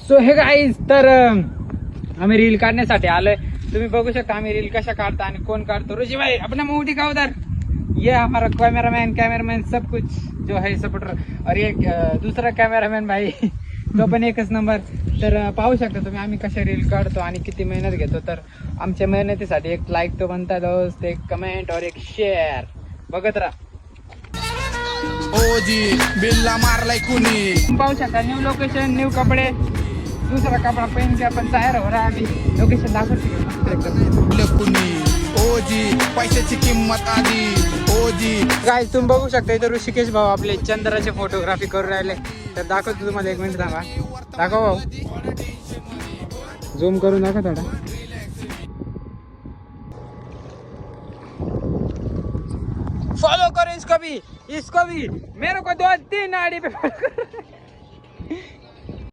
So हे guys तर आम्ही रील काढण्यासाठी आलोय. तुम्ही बघू शकता आम्ही रील कशा काढता आणि कोण काढतो. ऋषी भाई अपना मुंह दिखाओ उधर. ये हमारा कैमरामैन सब कुछ जो है सपोर्टर. और एक दूसरा कैमरामैन भाई तो पण एकच नंबर. तर पाहू शकता तुम्ही आम्ही कशा रील काढतो आणि किती मेहनत घेतो. तर आमच्या मेहनतीसाठी एक लाईक तो बनता दोस्त, एक कमेंट और एक शेअर. बघत राहा. ओजी बिल्ला मारलाय कुणी. पाहू शकता न्यू लोकेशन, न्यू कपडे, दूसरा कपड़ा पहन के अपन तयार हो रहा है. अभी लोकेशन दाखवते कुणी. ओजी पैशाची किंमत आधी. ओजी गाइस तुम्ही बघू शकता इथं ऋषिकेश भाऊ आपले चंद्राचे फोटोग्राफी करून राहिले. तर दाखवतो तुम्हाला, एक मिनिट थांबा. दाखव भाऊ, झूम करून दाखव थोडा. फॉलो करो इसको भी मेरे को 2-3 आईडी पे